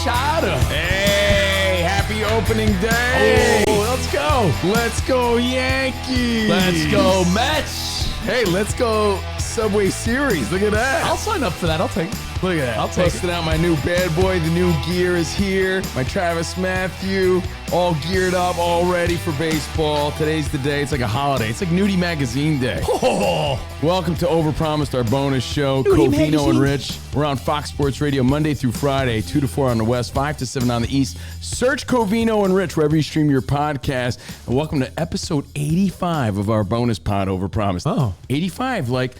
Machado. Hey, happy opening day. Oh, let's go. Let's go Yankees. Let's go Mets. Hey, let's go Subway Series. Look at that. I'll sign up for that. I'll take it. Look at that. I'll take Busting out my new bad boy. The new gear is here. My Travis Matthew, all geared up, all ready for baseball. Today's the day. It's like a holiday. It's like Nudie Magazine Day. Oh. Welcome to Overpromised, our bonus show. Nudie Covino Magazine. and Rich. We're on Fox Sports Radio Monday through Friday, 2 to 4 on the West, 5 to 7 on the East. Search Covino and Rich wherever you stream your podcast. And welcome to episode 85 of our bonus pod, Overpromised. Oh. 85, like,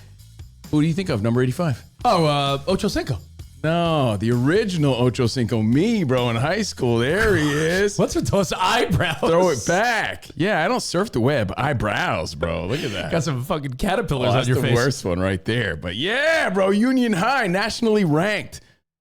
who do you think of, number 85? Oh, Ocho Cinco. No, the original Ocho Cinco, me, bro, in high school. There he is. What's with those eyebrows? Throw it back. Yeah, I don't surf the web. Eyebrows, bro. Look at that. Got some fucking caterpillars on That's your the face. worst one right there. But yeah, bro, Union High, nationally ranked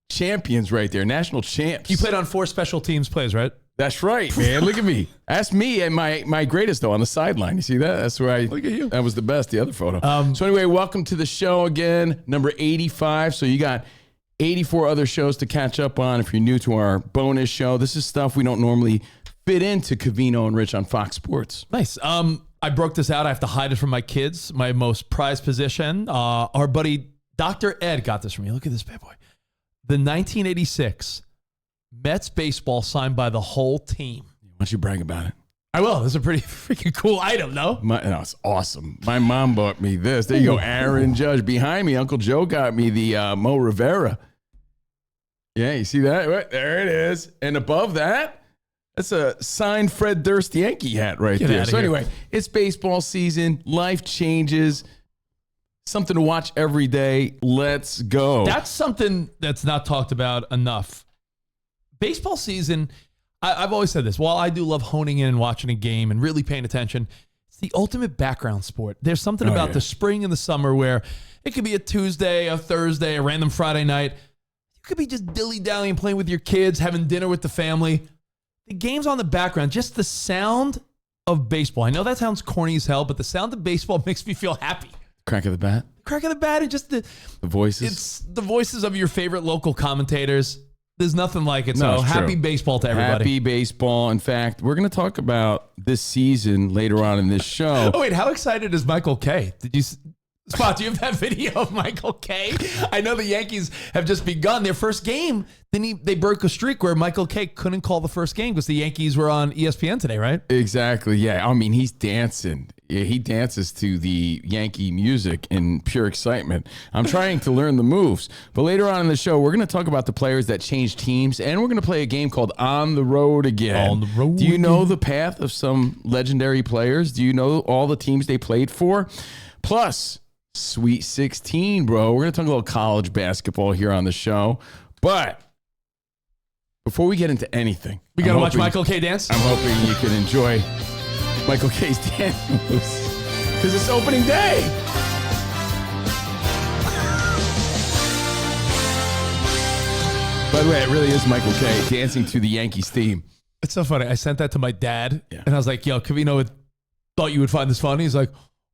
champions right there. National champs. You played on 4 special teams plays, right? That's right, man. Look at me. Ask me and my greatest, though, on the sideline. You see that? That's where Look at you. That was the best, the other photo. So anyway, welcome to the show again, number 85. So you got 84 other shows to catch up on if you're new to our bonus show. This is stuff we don't normally fit into Covino and Rich on Fox Sports. Nice. I broke this out. I have to hide it from my kids. My most prized possession. Our buddy Dr. Ed got this for me. Look at this bad boy. The 1986 Mets baseball signed by the whole team. Why don't you brag about it? I will. This is a pretty freaking cool item, no? No, it's awesome. My mom bought me this. There you go, Aaron Judge. Behind me, Uncle Joe got me the Mo Rivera. Yeah, you see that? Right, there it is. And above that, that's a signed Fred Durst Yankee hat right Get there. outta So here. anyway, it's baseball season. Life changes. Something to watch every day. Let's go. That's something that's not talked about enough. Baseball season, I've always said this. While I do love honing in and watching a game and really paying attention, it's the ultimate background sport. There's something about the spring and the summer where it could be a Tuesday, a Thursday, a random Friday night. You could be just dilly-dallying, playing with your kids, having dinner with the family. The game's on the background, just the sound of baseball. I know that sounds corny as hell, but the sound of baseball makes me feel happy. Crack of the bat. Crack of the bat and just the voices. It's the voices of your favorite local commentators. There's nothing like it. No, So it's happy true. baseball to everybody. Happy baseball. In fact, we're going to talk about this season later on in this show. Oh, wait, how excited is Michael K? Did you... Spot, do you have that video of Michael K? I know the Yankees have just begun their first game. Then they broke a streak where Michael K couldn't call the first game because the Yankees were on ESPN today, right? Exactly. Yeah. I mean, he's dancing. Yeah, he dances to the Yankee music in pure excitement. I'm trying to learn the moves. But later on in the show, we're going to talk about the players that changed teams, and we're going to play a game called On the Road Again. On the Road Do you know Again. the path of some legendary players? Do you know all the teams they played for? Plus, Sweet 16, bro. We're going to talk a little college basketball here on the show. But before we get into anything, We got to watch Michael K dance? I'm hoping you can enjoy Michael K's dance moves because it's opening day. By the way, it really is Michael K dancing to the Yankees theme. It's so funny. I sent that to my dad, and I was like, yo, Covino thought you would find this funny. He's like,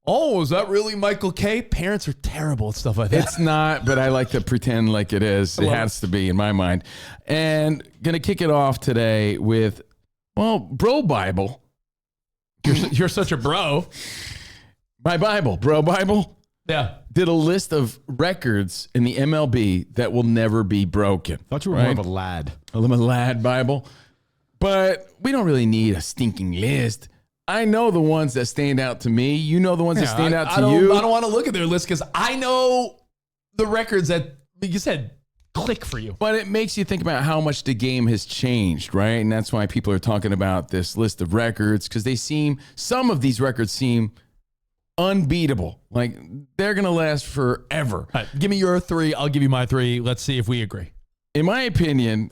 oh, is that really Michael K? Parents are terrible at stuff like that. It's not, but I like to pretend like it is. It has to be in my mind. And going to kick it off today with, well, Bro Bible. You're such a bro. My Bible, Bro Bible. Yeah. Did a list of records in the MLB that will never be broken. Thought you were more of a lad. I'm a lad Bible. But we don't really need a stinking list. I know the ones that stand out to me. You know the ones that stand out to you. I don't want to look at their list because I know the records that, like you said, click for you. But it makes you think about how much the game has changed, right? And that's why people are talking about this list of records because some of these records seem unbeatable. Like they're going to last forever. All right, give me your 3. I'll give you my 3. Let's see if we agree. In my opinion,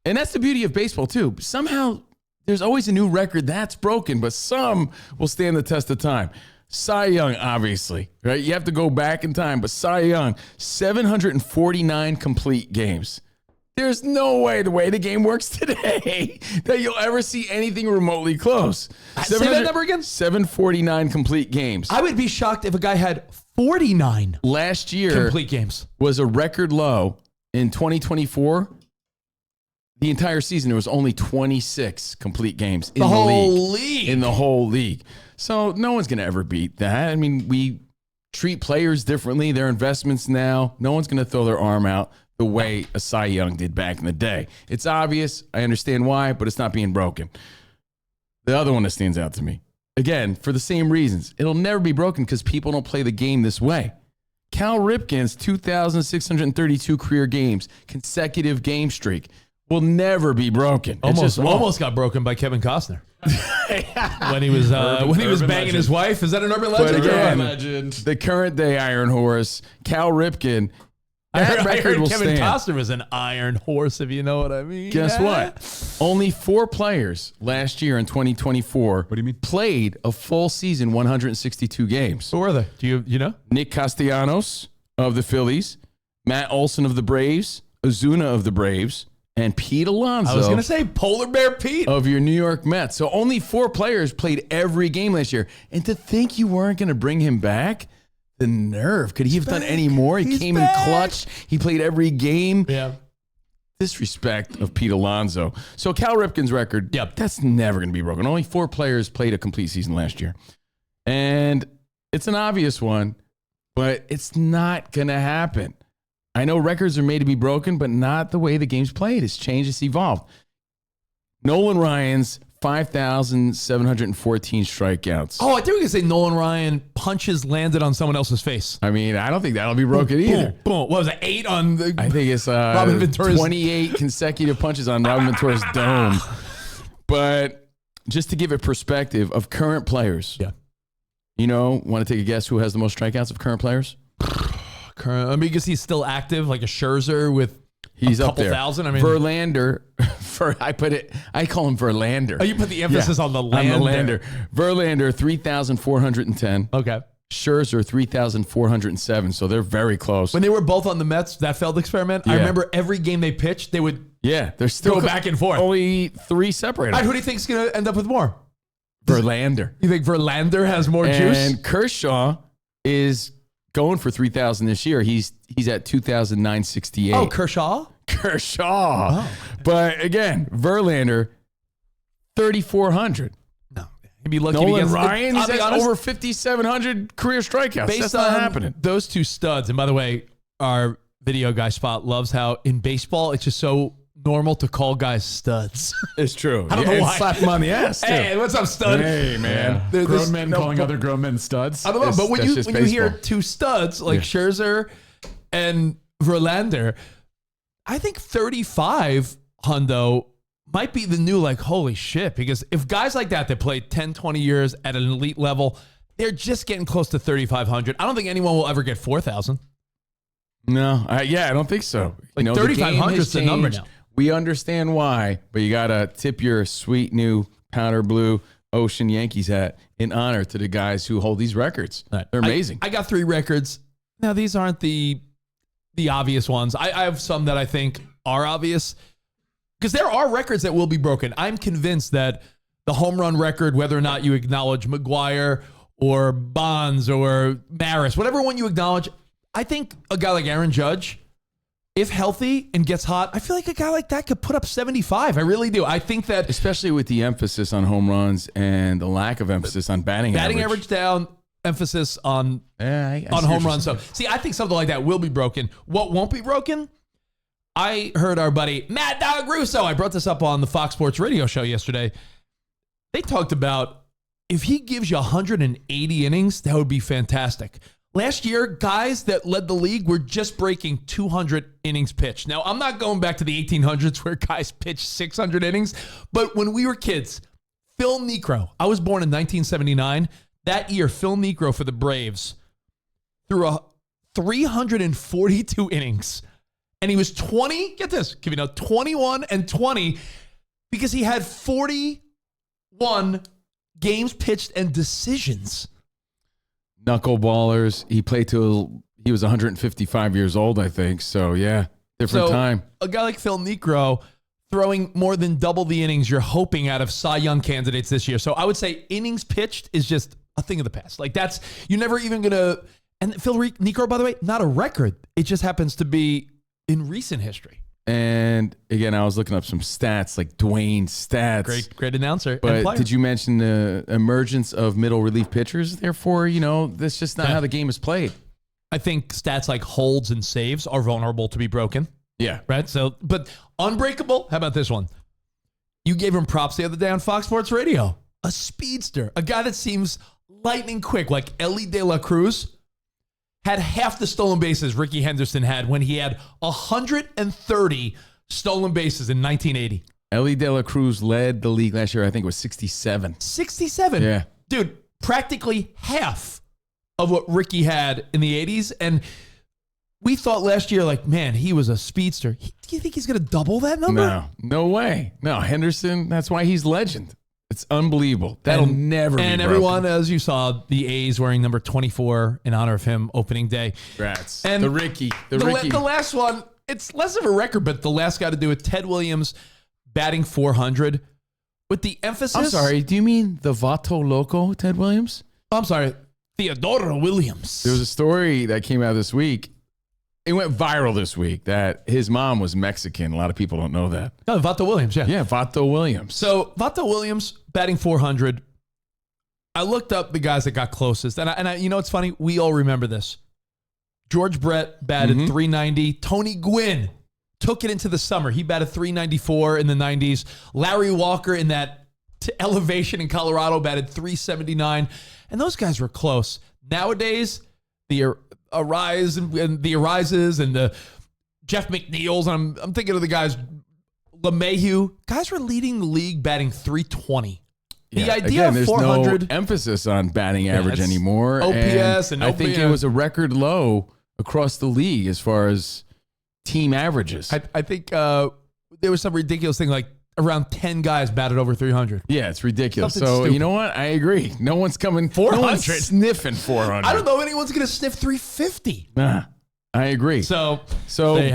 and that's the beauty of baseball too, somehow there's always a new record that's broken, but some will stand the test of time. Cy Young, obviously, right? You have to go back in time, but Cy Young, 749 complete games. There's no way, the way the game works today, that you'll ever see anything remotely close. Say that number again? 749 complete games. I would be shocked if a guy had 49 Last year complete games. was a record low. In 2024, the entire season, there was only 26 complete games in The the whole league. league. In the whole league. So no one's going to ever beat that. I mean, we treat players differently. Their investments now. No one's going to throw their arm out the way a Cy Young did back in the day. It's obvious. I understand why, but it's not being broken. The other one that stands out to me, again, for the same reasons, it'll never be broken because people don't play the game this way. Cal Ripken's 2,632 career games, consecutive game streak, will never be broken. Almost got broken by Kevin Costner when he was banging legend. his wife. Is that an urban But legend? again, legend. the current day Iron Horse, Cal Ripken, I that heard record will Kevin stand. Costner was an iron horse, if you know what I mean. Guess what? Only 4 players last year in 2024 do you mean? played a full season, 162 games. Who were they? Do you know? Nick Castellanos of the Phillies, Matt Olson of the Braves, Ozuna of the Braves, and Pete Alonso I was going to say Polar Bear Pete. of your New York Mets. So only 4 players played every game last year. And to think you weren't going to bring him back, the nerve. Could he have done any more? He came in clutch. He played every game. Yeah. Disrespect of Pete Alonso. So Cal Ripken's record, that's never going to be broken. Only 4 players played a complete season last year. And it's an obvious one, but it's not going to happen. I know records are made to be broken, but not the way the game's played. It's changed. It's evolved. Nolan Ryan's 5,714 strikeouts. Oh, I think we can say Nolan Ryan punches landed on someone else's face. I mean, I don't think that'll be broken either. Boom. What was it? 8 on the. I think it's Robin Ventura's 28 consecutive punches on Robin Ventura's dome. But just to give it perspective of current players. Yeah. You know, want to take a guess who has the most strikeouts of current players? I mean, because he's still active, like a Scherzer with He's a up couple there. thousand. I mean, Verlander. I call him Verlander. Oh, you put the emphasis on the land. On the Lander. Verlander, 3,410. Okay. Scherzer, 3,407. So they're very close. When they were both on the Mets, that failed experiment, I Yeah. remember every game they pitched, they would They're still go back and forth. Only 3 separate. All right, who do you think's going to end up with more? Verlander. You think Verlander has more juice? And Kershaw is going for 3,000 this year. He's at 2,968. Oh, Kershaw? Kershaw. But again, Verlander, 3,400. No. He'd be lucky Nolan to get Ryan, I'll he's be at honest, over 5,700 career strikeouts. based That's on not happening. those 2 studs. And by the way, our video guy Spot loves how in baseball, it's just so normal to call guys studs. It's true. I don't know and why. slap him on the ass, too. Hey, what's up, stud? Hey, man. There's- Grown men calling but- other grown men studs. I don't know, It's- but when that's you just hear baseball. 2 studs like Scherzer and Verlander, I think 35 Hundo might be the new like holy shit, because if guys like that played 10, 20 years at an elite level, they're just getting close to 3,500. I don't think anyone will ever get 4,000. No, I don't think so. Like the 3,500 game has is the number changed. now. We understand why, but you got to tip your sweet new powder blue Ocean Yankees hat in honor to the guys who hold these records. Right. They're amazing. I got 3 records. Now, these aren't the obvious ones. I have some that I think are obvious because there are records that will be broken. I'm convinced that the home run record, whether or not you acknowledge McGuire or Bonds or Maris, whatever one you acknowledge, I think a guy like Aaron Judge, if healthy and gets hot, I feel like a guy like that could put up 75. I really do. I think that Especially with the emphasis on home runs and the lack of emphasis on batting average down, emphasis on I on see home what runs. you're So, see, I think something like that will be broken. What won't be broken? I heard our buddy Mad Dog Russo. I brought this up on the Fox Sports radio show yesterday. They talked about if he gives you 180 innings, that would be fantastic. Last year, guys that led the league were just breaking 200 innings pitched. Now, I'm not going back to the 1800s where guys pitched 600 innings, but when we were kids, Phil Niekro, I was born in 1979. That year, Phil Niekro for the Braves threw 342 innings. And he was 20, get this, 21 and 20 because he had 41 games pitched and decisions. Knuckleballers. He played till he was 155 years old, I think. So, yeah, different time. A guy like Phil Niekro throwing more than double the innings you're hoping out of Cy Young candidates this year. So I would say innings pitched is just a thing of the past. Like you're never even going to, and Phil Niekro, by the way, not a record. It just happens to be in recent history. And again, I was looking up some stats, like Dwayne's stats. Great announcer. But did you mention the emergence of middle relief pitchers? Therefore, that's just not how the game is played. I think stats like holds and saves are vulnerable to be broken. Yeah. Right? So, but Unbreakable, how about this one? You gave him props the other day on Fox Sports Radio. A speedster, a guy that seems lightning quick, like Ellie De La Cruz, had half the stolen bases Ricky Henderson had when he had 130 stolen bases in 1980. Ellie De La Cruz led the league last year. I think it was 67. 67? Yeah. Dude, practically half of what Ricky had in the 80s. And we thought last year, like, man, he was a speedster. Do you think he's going to double that number? No way. No, Henderson, that's why he's legend. It's unbelievable. That'll never be broken. And everyone, as you saw, the A's wearing number 24 in honor of him opening day. Congrats. And the Ricky. The last one, it's less of a record, but the last guy to do it, Ted Williams batting 400 with the emphasis. I'm sorry, do you mean the Vato Loco, Ted Williams? I'm sorry, Theodore Williams. There was a story that came out this week. It went viral this week that his mom was Mexican. A lot of people don't know that. No, Vato Williams, yeah. Yeah, Vato Williams. So Vato Williams batting 400. I looked up the guys that got closest, and I you know what's funny? We all remember this. George Brett batted 390. Tony Gwynn took it into the summer. He batted 394 in the 90s. Larry Walker in that elevation in Colorado batted 379, and those guys were close. Nowadays, the Arise and the Arises and the Jeff McNeils, and I'm thinking of the guys, LeMahieu. Guys were leading the league batting 320. Yeah, the idea again, of 400. There's no emphasis on batting average anymore. OPS and I think it was a record low across the league as far as team averages. I think there was some ridiculous thing like around 10 guys batted over 300. Yeah, it's ridiculous. Something So stupid. you know what? I agree. No one's coming. 400. No one's sniffing 400. I don't know if anyone's going to sniff 350. Nah, I agree. So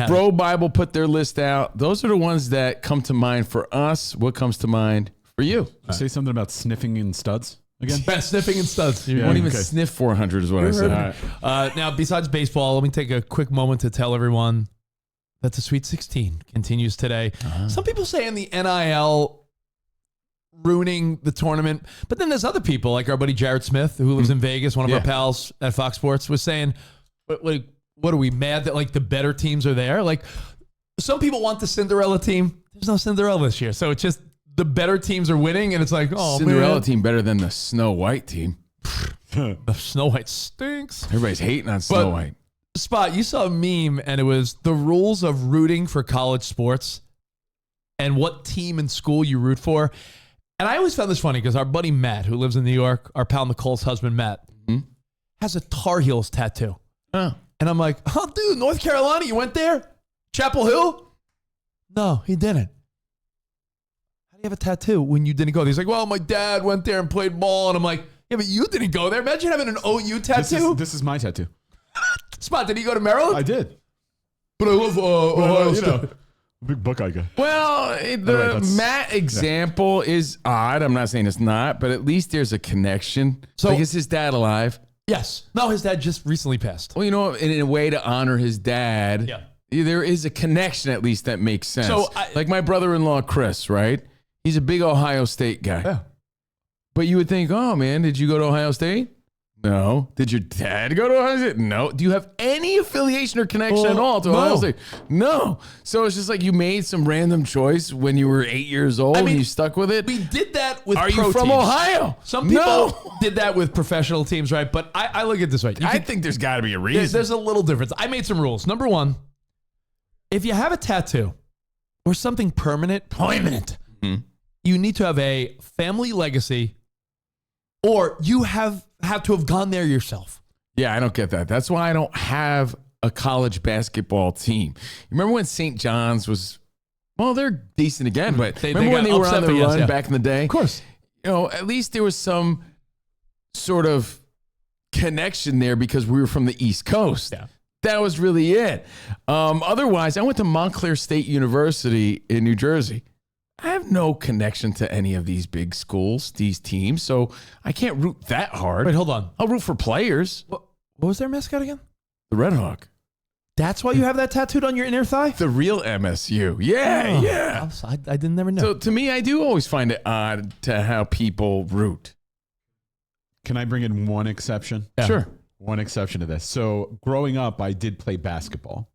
Bro Bible put their list out. Those are the ones that come to mind for us. What comes to mind for you? Say something about sniffing in studs again. Sniffing and studs. You won't even sniff 400 is what I said. Now, besides baseball, let me take a quick moment to tell everyone that the Sweet 16 continues today. Some people say in the NIL ruining the tournament, but then there's other people like our buddy Jared Smith, who lives in Vegas, one of our pals at Fox Sports, was saying, what are we mad that like the better teams are there? Like some people want the Cinderella team. There's no Cinderella this year. So it's just the better teams are winning, and it's like, oh, Cinderella man. team better than the Snow White team. The Snow White stinks. Everybody's hating on Snow White. Spot, you saw a meme, and it was the rules of rooting for college sports and what team and school you root for. And I always found this funny because our buddy Matt, who lives in New York, our pal Nicole's husband, Matt, has a Tar Heels tattoo. Oh. And I'm like, oh, dude, North Carolina, you went there? Chapel Hill? No, he didn't. How do you have a tattoo when you didn't go there? He's like, well, my dad went there and played ball. And I'm like, yeah, but you didn't go there. Imagine having an OU tattoo. This is my tattoo. Spot, did he go to Maryland? I did. But I love Ohio State. Big Buckeye guy. Well, the Matt example is odd. I'm not saying it's not, but at least there's a connection. So like, is his dad alive? Yes. No, his dad just recently passed. Well, you know, in a way to honor his dad, there is a connection at least that makes sense. So like my brother-in-law, Chris, right? He's a big Ohio State guy. Yeah. But you would think, oh, man, did you go to Ohio State? No. Did your dad go to Ohio State? No. Do you have any affiliation or connection at all to Ohio State? No. So it's just like you made some random choice when you were 8 years old and you stuck with it. We did that with Are pro you from teams. Ohio? Some people did that with professional teams, right? But I look at it this way. I think there's got to be a reason. There's a little difference. I made some rules. Number one, if you have a tattoo or something permanent, you need to have a family legacy or you have to have gone there yourself. Yeah, I don't get that. That's why I don't have a college basketball team. You remember when St. John's was, well, they're decent again, but remember when they were on the run back in the day? Of course. You know, at least there was some sort of connection there because we were from the East Coast. Yeah. That was really it. Otherwise, I went to Montclair State University in New Jersey. I have no connection to any of these big schools, these teams, so I can't root that hard. Wait, hold on. I'll root for players. What was their mascot again? The Red Hawk. That's why you have that tattooed on your inner thigh? The real MSU. Yeah, Oh, yeah. I didn't never know. So to me, I do always find it odd to how people root. Can I bring in one exception? Yeah. Sure. One exception to this. So growing up, I did play basketball.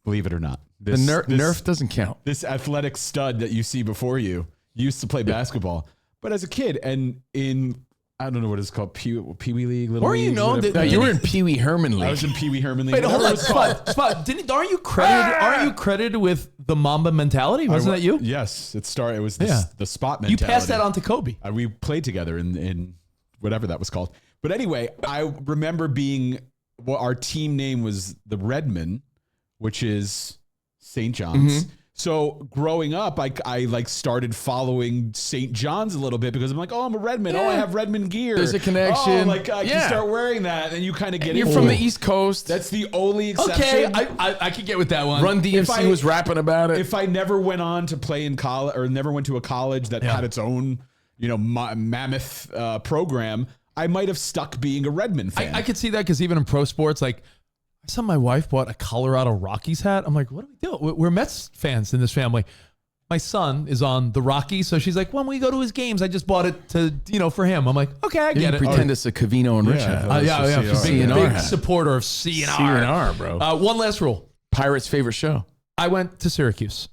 Believe it or not. The Nerf doesn't count. This athletic stud that you see before you used to play basketball. But as a kid and in, I don't know what it's called, Pee Wee League, Little Or League. you know whatever. that- You were in Pee Wee Herman I League. was in Pee Wee Herman League. Wait, hold whatever on, it was called. Spot. Aren't you credited with the Mamba mentality? Wasn't that you? Yes, it was the spot You mentality. passed that on to Kobe. We played together in whatever that was called. But anyway, I remember our team name was the Redmen, which is St. John's. Mm-hmm. So growing up, I like started following St. John's a little bit because I'm like, oh, I'm a Redman. Oh, I have Redman gear. There's a connection. Oh, like I can start wearing that, and you kind of get. You're into from it. the East Coast. That's the only exception. Okay, I could get with that one. Run DMC was rapping about it. If I never went on to play in college or never went to a college that had its own, mammoth program, I might have stuck being a Redman fan. I could see that because even in pro sports, like I saw my wife bought a Colorado Rockies hat. I'm like, what do we do? We're Mets fans in this family. My son is on the Rockies, so she's like, when we go to his games, I just bought it to, for him. I'm like, okay, I get it. Pretend it's a Cavino and Rich hat. Big supporter of CNR. CNR, bro. One last rule. Pirates' favorite show. I went to Syracuse.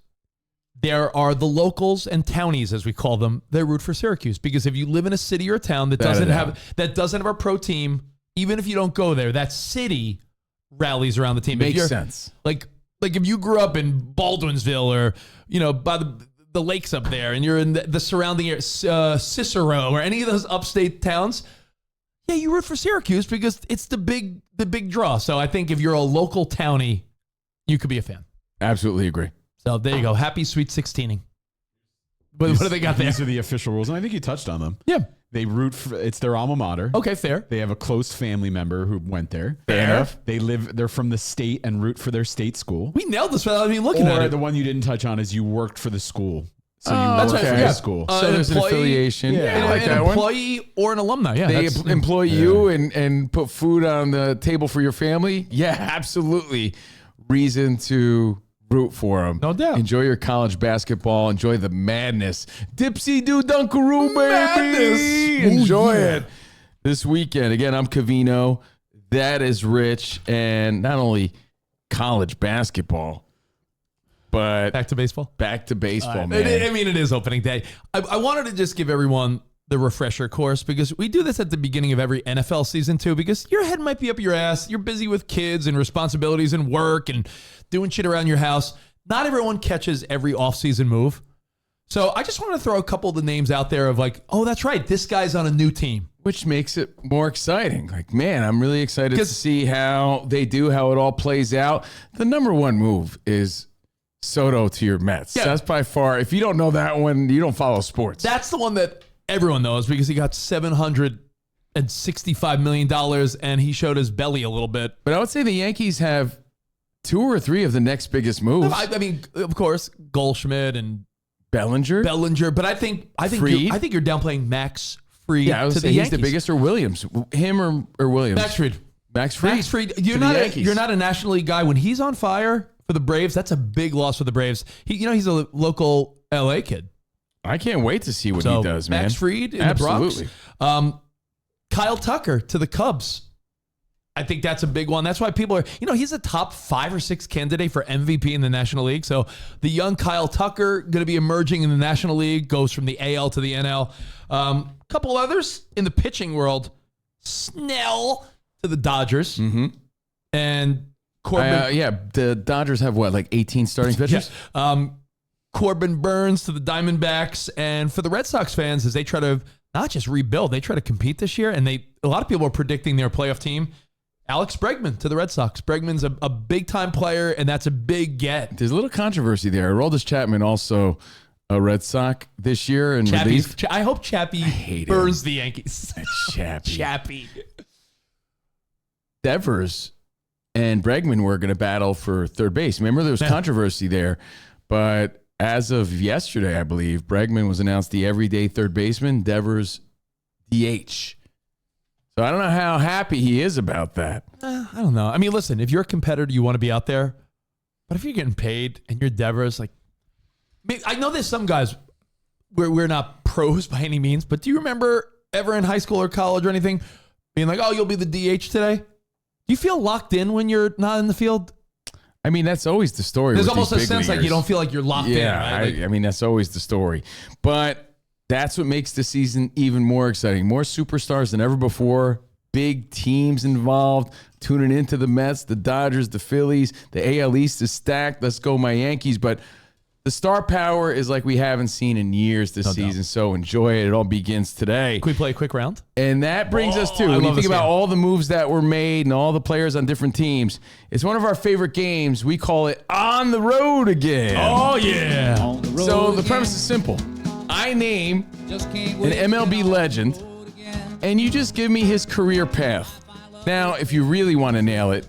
There are the locals and townies, as we call them. They root for Syracuse because if you live in a city or a town that doesn't have a pro team, even if you don't go there, that city rallies around the team. Makes sense. Like if you grew up in Baldwinsville or by the lakes up there, and you're in the surrounding area, Cicero or any of those upstate towns, yeah, you root for Syracuse because it's the big draw. So I think if you're a local townie, you could be a fan. Absolutely agree. So there you go. Happy Sweet 16ing. What do they got there? These are the official rules, and I think you touched on them. Yeah. They root for, it's their alma mater. Okay, fair. They have a close family member who went there. Fair enough. They're from the state and root for their state school. We nailed this without even looking at Or it. the one you didn't touch on is you worked for the school. So you that's worked right, for yeah. the school. So there's an affiliation. Yeah. I like an that one. employee or an alumni. Yeah, They that's- employ you and put food on the table for your family. Yeah, absolutely. Reason to root for them. No doubt. Enjoy your college basketball. Enjoy the madness. Dipsy do Dunkaroo, baby. Madness. Enjoy Ooh, yeah. it this weekend. Again, I'm Cavino. That is Rich. And not only college basketball, but back to baseball. back to baseball, I man. mean, it is opening day. I wanted to just give everyone the refresher course because we do this at the beginning of every NFL season too, because your head might be up your ass. You're busy with kids and responsibilities and work and doing shit around your house. Not everyone catches every offseason move. So I just want to throw a couple of the names out there of like, oh, that's right, this guy's on a new team. Which makes it more exciting. Like, man, I'm really excited to see how it all plays out. The number one move is Soto to your Mets. Yeah. That's by far, if you don't know that one, you don't follow sports. That's the one that everyone knows because he got $765 million and he showed his belly a little bit. But I would say the Yankees have 2 or 3 of the next biggest moves. I mean, of course, Goldschmidt and Bellinger. But I think Fried. you're downplaying Max Fried Yeah, I would to say the he's Yankees. the biggest, or Williams. Him or Williams. Max Fried. Max Fried. Max Fried. to the Yankees. You're not a National League guy. When he's on fire for the Braves, that's a big loss for the Braves. He's a local LA kid. I can't wait to see what So he does, man. Max Fried in Absolutely. the Bronx. Kyle Tucker to the Cubs. I think that's a big one. That's why people are, he's a top 5 or 6 candidate for MVP in the National League. So the young Kyle Tucker going to be emerging in the National League, goes from the AL to the NL. Couple others in the pitching world. Snell to the Dodgers. Mm-hmm. And Corbin. The Dodgers have like 18 starting pitchers? Yeah. Corbin Burns to the Diamondbacks. And for the Red Sox fans, as they try to not just rebuild, they try to compete this year. And a lot of people are predicting their playoff team. Alex Bregman to the Red Sox. Bregman's a big-time player, and that's a big get. There's a little controversy there. Aroldis Chapman also a Red Sox this year in relief. I hope Chappie burns the Yankees. Chappie. Devers and Bregman were going to battle for third base. Remember, there was controversy there. But as of yesterday, I believe, Bregman was announced the everyday third baseman, Devers DH. So I don't know how happy he is about that. I don't know. I mean, listen, if you're a competitor, you want to be out there. But if you're getting paid and you're Devers, like, I know there's some guys we're not pros by any means, but do you remember ever in high school or college or anything being like, oh, you'll be the DH today? Do you feel locked in when you're not in the field? I mean, that's always the story. There's with almost a these big sense like leaguers. you don't feel like you're locked in. Right? I mean, that's always the story. But that's what makes the season even more exciting. More superstars than ever before. Big teams involved. Tuning into the Mets, the Dodgers, the Phillies. The AL East is stacked. Let's go, my Yankees. But the star power is like we haven't seen in years this season. So enjoy it. It all begins today. Can we play a quick round? And that brings us to, when you think about all the moves that were made and all the players on different teams, it's one of our favorite games. We call it On the Road Again. Oh, yeah. So the premise is simple. I name an MLB legend, and you just give me his career path. Now, if you really want to nail it,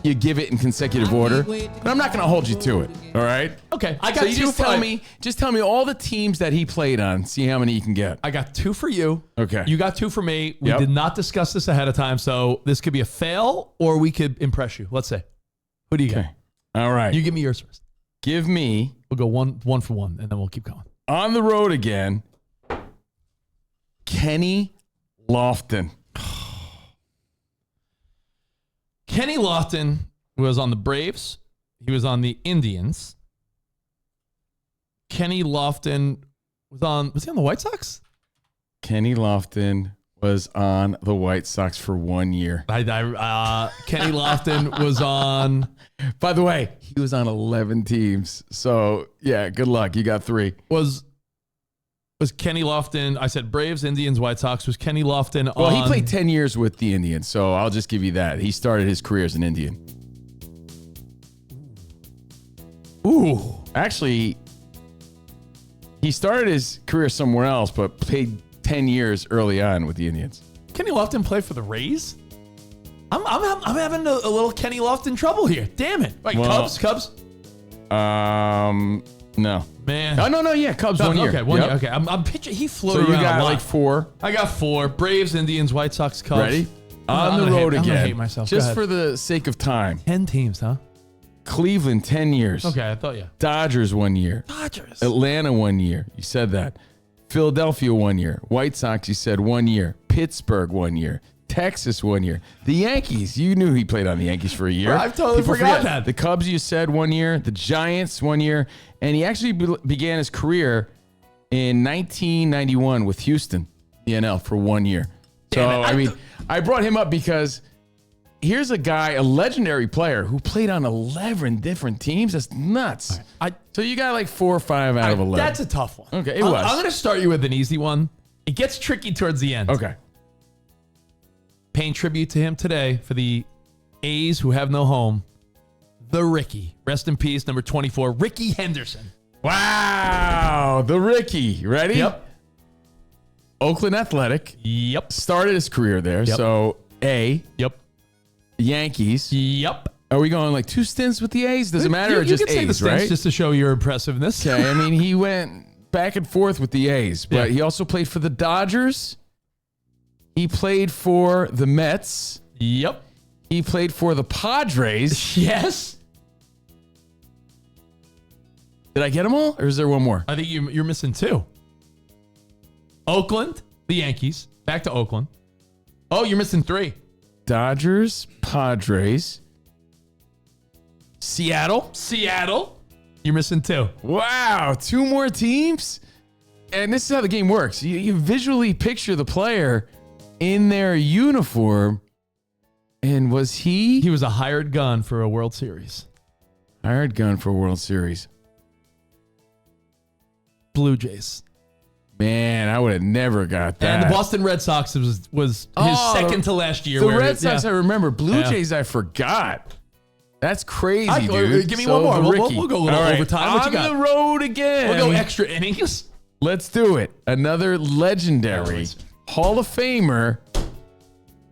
you give it in consecutive order, but I'm not going to hold you to it. All right? Okay. I got so you two just tell me all the teams that he played on. See how many you can get. I got 2 for you. Okay. You got 2 for me. We did not discuss this ahead of time, so this could be a fail or we could impress you. Let's say. Who do you got? All right. You give me yours first. Give me. We'll go one for one, and then we'll keep going. On the road again. Kenny Lofton. Kenny Lofton was on the Braves. He was on the Indians. Kenny Lofton was he on the White Sox? Kenny Lofton was on the White Sox for 1 year. Kenny Lofton was on. By the way, he was on 11 teams. So, yeah, good luck. You got 3. Was Kenny Lofton, I said Braves, Indians, White Sox. Was Kenny Lofton on? Well, he played 10 years with the Indians, so I'll just give you that. He started his career as an Indian. Ooh. Actually, he started his career somewhere else, but played 10 years early on with the Indians. Kenny Lofton played for the Rays? I'm having a little Kenny Lofton trouble here. Damn it. Wait, Well, Cubs? No. Man. Oh, no, yeah, Cubs 1 year. Okay, 1 year. Okay, I'm pitching. He floated So you around got a lot. like 4. I got 4. Braves, Indians, White Sox, Cubs. Ready? I'm On the road I'm again. gonna hate myself. Just for the sake of time. 10 teams, huh? Cleveland, 10 years. Okay, I thought, yeah. Dodgers 1 year. Dodgers. Atlanta 1 year. You said that. Philadelphia 1 year. White Sox, you said 1 year. Pittsburgh 1 year. Texas 1 year. The Yankees, you knew he played on the Yankees for a year. I've totally forgot that. The Cubs, you said 1 year. The Giants 1 year. And he actually began his career in 1991 with Houston, the NL, for 1 year. So, I brought him up because here's a guy, a legendary player who played on 11 different teams. That's nuts. So you got like 4 or 5 out of 11. That's a tough one. Okay, I'm going to start you with an easy one. It gets tricky towards the end. Okay. Paying tribute to him today for the A's who have no home. The Ricky. Rest in peace, number 24, Ricky Henderson. Wow. The Ricky. Ready? Yep. Oakland Athletic. Yep. Started his career there. Yep. So, A. Yep. Yankees. Yep. Are we going like 2 stints with the A's? Does it matter or You just can say the A's, stints right? just to show your impressiveness. Okay. I mean, he went back and forth with the A's, but he also played for the Dodgers. He played for the Mets. Yep. He played for the Padres. Yes. Did I get them all? Or is there one more? I think you're missing 2. Oakland, the Yankees. Back to Oakland. Oh, you're missing 3. Dodgers, Padres, Seattle. You're missing 2. Wow, 2 more teams? And this is how the game works. You visually picture the player in their uniform. And was he? He was a hired gun for a World Series. Hired gun for a World Series. Blue Jays. Man, I would have never got that. And the Boston Red Sox was his second to last year. The Red Sox, I remember. Blue Jays, I forgot. That's crazy, dude. Give me one more. We'll go a little overtime. What you got? On the road again. We'll go extra innings. Let's do it. Another legendary Hall of Famer,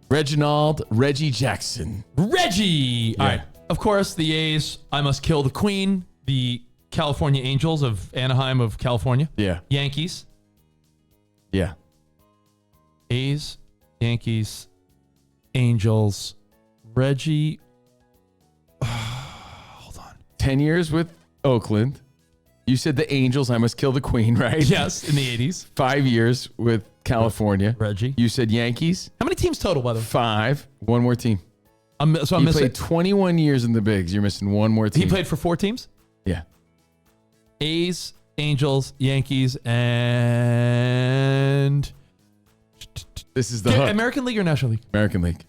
Reggie Jackson. Reggie. All right. Of course, the A's, I Must Kill the Queen, the California Angels of Anaheim of California. Yeah. Yankees. Yeah. A's, Yankees, Angels. Reggie. Hold on. 10 years with Oakland. You said the Angels. I must kill the Queen, right? Yes, in the 80s. 5 years with California. Reggie. You said Yankees. How many teams total, by the way? 5. One more team. I'm He missing. played 21 years in the bigs. You're missing one more team. He played for 4 teams? Yeah. A's, Angels, Yankees, and This is the hook. American League or National League? American League.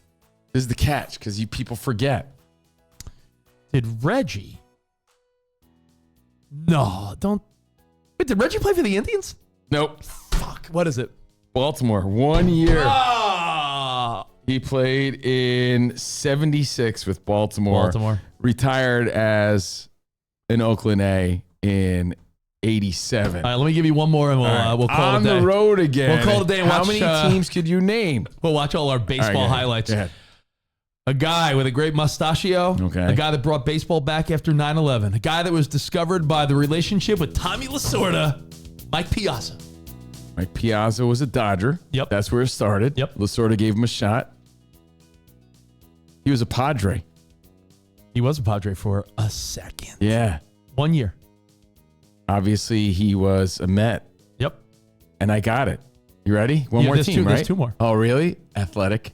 This is the catch because you people forget. Did Reggie? No, don't. Wait, did Reggie play for the Indians? Nope. Fuck. What is it? Baltimore. 1 year. Ah, He played in 76 with Baltimore. Retired as an Oakland A in 87. All right, let me give you one more, and we'll call On it a day. the road again. We'll call it a day and How watch, many teams could you name? We'll watch all our baseball highlights. Go ahead. A guy with a great mustachio. Okay. A guy that brought baseball back after 9/11. A guy that was discovered by the relationship with Tommy Lasorda, Mike Piazza. Mike Piazza was a Dodger. Yep. That's where it started. Yep. Lasorda gave him a shot. He was a Padre. He was a Padre for a second. Yeah. 1 year. Obviously, he was a Met. Yep. And I got it. You ready? One more there's team, right? There's 2 more. Oh, really? Athletic.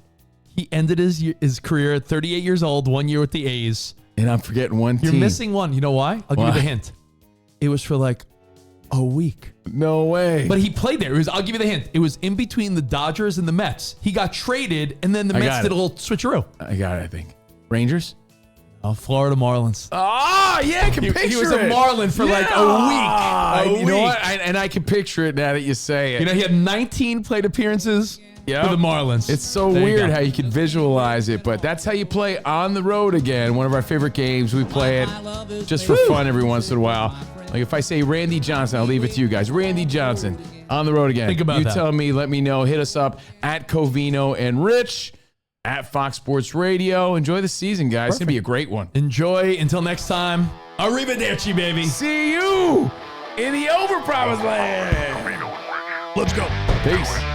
He ended his career at 38 years old, 1 year with the A's. And I'm forgetting one team. You're missing one. You know why? I'll give you the hint. It was for like a week. No way. But he played there. I'll give you the hint. It was in between the Dodgers and the Mets. He got traded, and then the Mets did a little switcheroo. I got it, I think. Rangers? Oh, Florida Marlins. Oh, yeah, I can picture it. He was a Marlin for like a week. You know what? And I can picture it now that you say it. You know, he had 19 plate appearances for the Marlins. It's so There you weird go. how you can visualize it, but that's how you play on the road again. One of our favorite games. We play it just for fun every once in a while. Like if I say Randy Johnson, I'll leave it to you guys. Randy Johnson on the road again. Think about you that. tell me, let me know. Hit us up at Covino and Rich at Fox Sports Radio. Enjoy the season, guys. It's going to be a great one. Enjoy. Until next time. Arrivederci, baby. See you in the Overpromised land. Let's go. Peace.